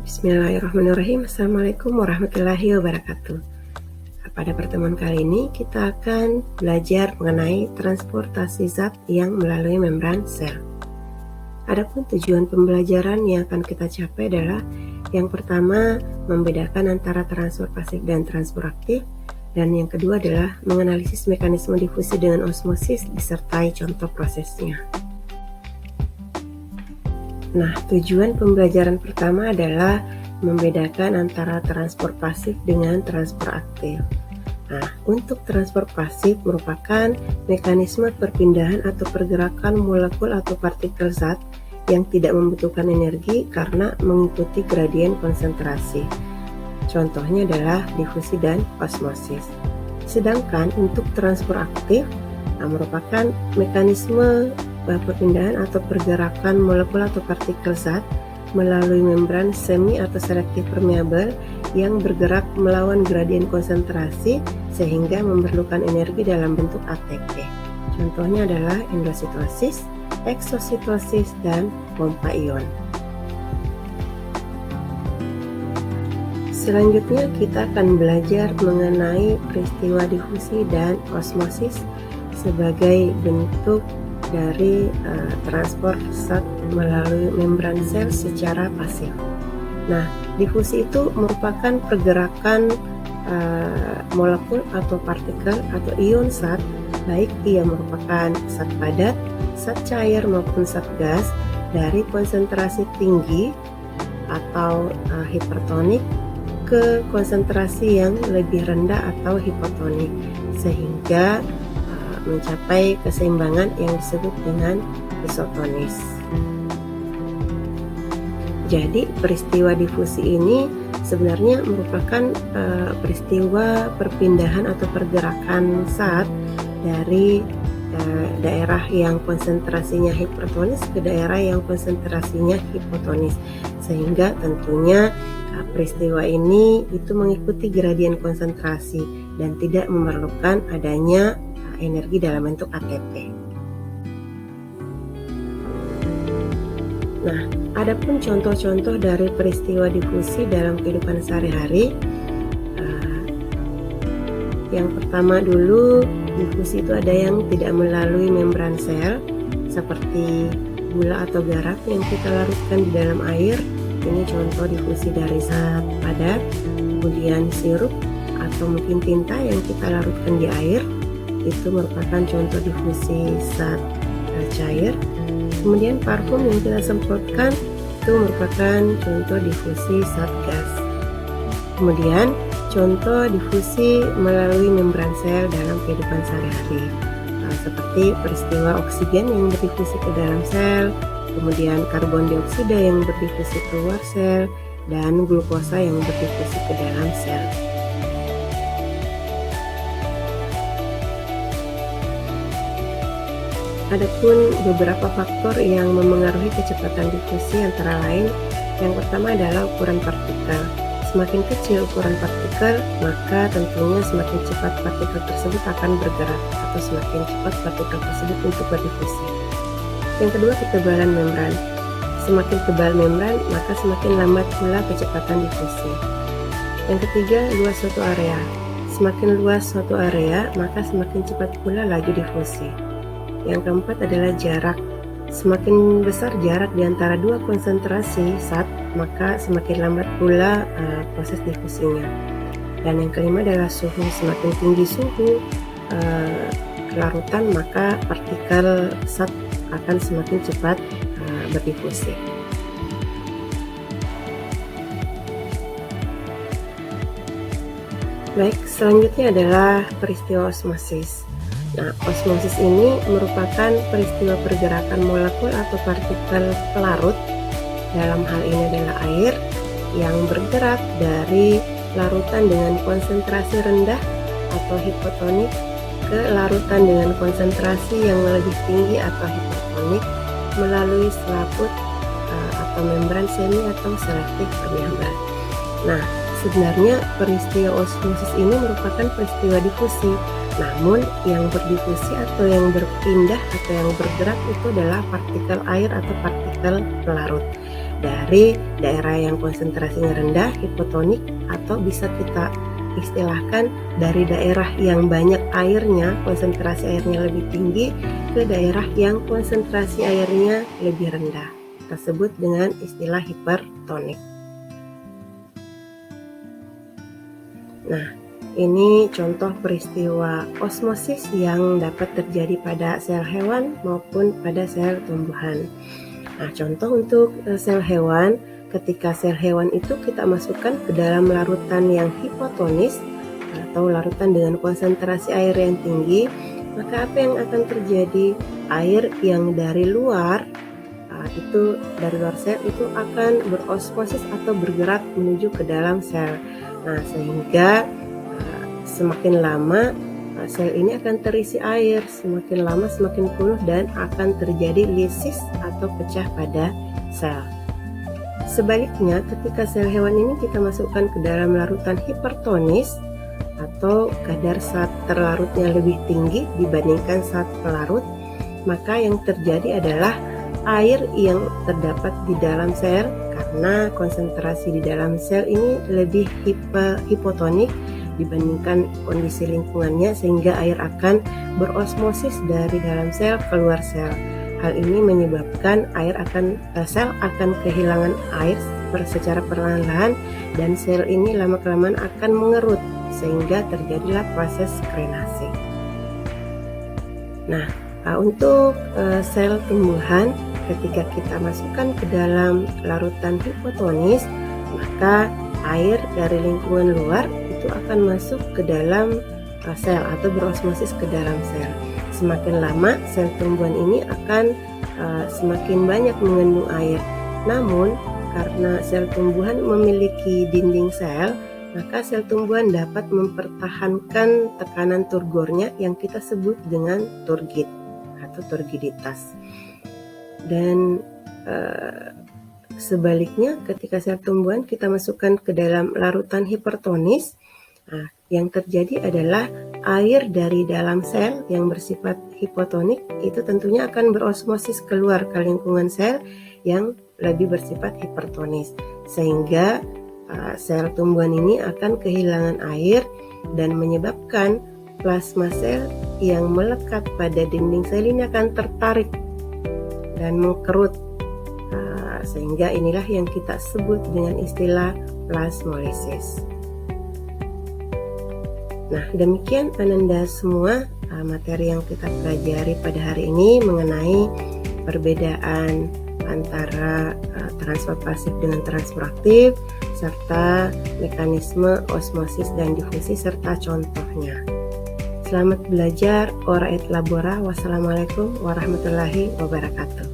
Bismillahirrahmanirrahim. Assalamualaikum warahmatullahi wabarakatuh. Pada pertemuan kali ini kita akan belajar mengenai transportasi zat yang melalui membran sel. Adapun tujuan pembelajaran yang akan kita capai adalah yang pertama membedakan antara transfer pasif dan transfer aktif, dan yang kedua adalah menganalisis mekanisme difusi dengan osmosis disertai contoh prosesnya. Nah, tujuan pembelajaran pertama adalah membedakan antara transfer pasif dengan transfer aktif. Nah, untuk transfer pasif merupakan mekanisme perpindahan atau pergerakan molekul atau partikel zat yang tidak membutuhkan energi karena mengikuti gradien konsentrasi. Contohnya adalah difusi dan osmosis. Sedangkan untuk transfer aktif merupakan mekanisme perpindahan atau pergerakan molekul atau partikel zat melalui membran semi atau selektif permeabel yang bergerak melawan gradien konsentrasi sehingga memerlukan energi dalam bentuk ATP. Contohnya adalah endositosis, eksositosis, dan pompa ion. Selanjutnya kita akan belajar mengenai peristiwa difusi dan osmosis sebagai bentuk dari transport zat melalui membran sel secara pasif. Nah, difusi itu merupakan pergerakan molekul atau partikel atau ion zat, baik ia merupakan zat padat, zat cair maupun zat gas dari konsentrasi tinggi atau hipertonik ke konsentrasi yang lebih rendah atau hipotonik sehingga mencapai keseimbangan yang disebut dengan isotonis. Jadi peristiwa difusi ini sebenarnya merupakan peristiwa perpindahan atau pergerakan zat dari daerah yang konsentrasinya hipertonis ke daerah yang konsentrasinya hipotonis, sehingga tentunya peristiwa ini itu mengikuti gradien konsentrasi dan tidak memerlukan adanya energi dalam bentuk ATP. Nah, adapun contoh-contoh dari peristiwa difusi dalam kehidupan sehari-hari. Yang pertama dulu, difusi itu ada yang tidak melalui membran sel, seperti gula atau garam yang kita larutkan di dalam air. Ini contoh difusi dari zat padat. Kemudian sirup atau mungkin tinta yang kita larutkan di air, itu merupakan contoh difusi zat cair. Kemudian parfum yang kita semprotkan itu merupakan contoh difusi zat gas. Kemudian contoh difusi melalui membran sel dalam kehidupan sehari-hari, seperti peristiwa oksigen yang berdifusi ke dalam sel, kemudian karbon dioksida yang berdifusi keluar sel, dan glukosa yang berdifusi ke dalam sel. Adapun beberapa faktor yang memengaruhi kecepatan difusi antara lain, yang pertama adalah ukuran partikel. Semakin kecil ukuran partikel, maka tentunya semakin cepat partikel tersebut akan bergerak atau semakin cepat partikel tersebut untuk berdifusi. Yang kedua, ketebalan membran. Semakin tebal membran, maka semakin lambat pula kecepatan difusi. Yang ketiga, luas suatu area. Semakin luas suatu area, maka semakin cepat pula laju difusi. Yang keempat adalah jarak. Semakin besar jarak di antara dua konsentrasi zat, maka semakin lambat pula proses difusinya. Dan yang kelima adalah suhu. Semakin tinggi suhu kelarutan, maka partikel zat akan semakin cepat berdifusi. Baik, selanjutnya adalah peristiwa osmosis. Nah, osmosis ini merupakan peristiwa pergerakan molekul atau partikel pelarut, dalam hal ini adalah air, yang bergerak dari larutan dengan konsentrasi rendah atau hipotonik ke larutan dengan konsentrasi yang lebih tinggi atau hipertonik melalui selaput atau membran semi atau selektif permeabel. Nah, sebenarnya peristiwa osmosis ini merupakan peristiwa difusi. Namun yang berdifusi atau yang berpindah atau yang bergerak itu adalah partikel air atau partikel pelarut. dari daerah yang konsentrasinya rendah, hipotonik, atau bisa kita istilahkan dari daerah yang banyak airnya, konsentrasi airnya lebih tinggi, ke daerah yang konsentrasi airnya lebih rendah. Kita sebut dengan istilah hipertonik. Nah, ini contoh peristiwa osmosis yang dapat terjadi pada sel hewan maupun pada sel tumbuhan. Nah, contoh untuk sel hewan, ketika sel hewan itu kita masukkan ke dalam larutan yang hipotonis atau larutan dengan konsentrasi air yang tinggi, maka apa yang akan terjadi? Air yang dari luar dari luar sel itu akan berosmosis atau bergerak menuju ke dalam sel. Nah, sehingga semakin lama sel ini akan terisi air, semakin lama semakin penuh dan akan terjadi lisis atau pecah pada sel. Sebaliknya, ketika sel hewan ini kita masukkan ke dalam larutan hipertonis atau kadar zat terlarutnya lebih tinggi dibandingkan zat pelarut, maka yang terjadi adalah air yang terdapat di dalam sel karena konsentrasi di dalam sel ini lebih hipotonik dibandingkan kondisi lingkungannya, sehingga air akan berosmosis dari dalam sel keluar sel. Hal ini menyebabkan sel akan kehilangan air secara perlahan-lahan dan sel ini lama-kelamaan akan mengerut sehingga terjadilah proses skrenasi. Nah, untuk sel tumbuhan, ketika kita masukkan ke dalam larutan hipotonis, maka air dari lingkungan luar itu akan masuk ke dalam sel atau berosmosis ke dalam sel. Semakin lama sel tumbuhan ini akan semakin banyak mengandung air. Namun karena sel tumbuhan memiliki dinding sel, maka sel tumbuhan dapat mempertahankan tekanan turgornya yang kita sebut dengan turgid atau turgiditas. Dan sebaliknya, ketika sel tumbuhan kita masukkan ke dalam larutan hipertonis, yang terjadi adalah air dari dalam sel yang bersifat hipotonik itu tentunya akan berosmosis keluar ke lingkungan sel yang lebih bersifat hipertonis, sehingga sel tumbuhan ini akan kehilangan air dan menyebabkan plasma sel yang melekat pada dinding sel ini akan tertarik dan mengkerut, sehingga inilah yang kita sebut dengan istilah plasmolisis. Nah, demikian Ananda semua materi yang kita pelajari pada hari ini mengenai perbedaan antara transfer pasif dengan transfer aktif, serta mekanisme osmosis dan difusi serta contohnya. Selamat belajar, ora et labora. Wassalamualaikum warahmatullahi wabarakatuh.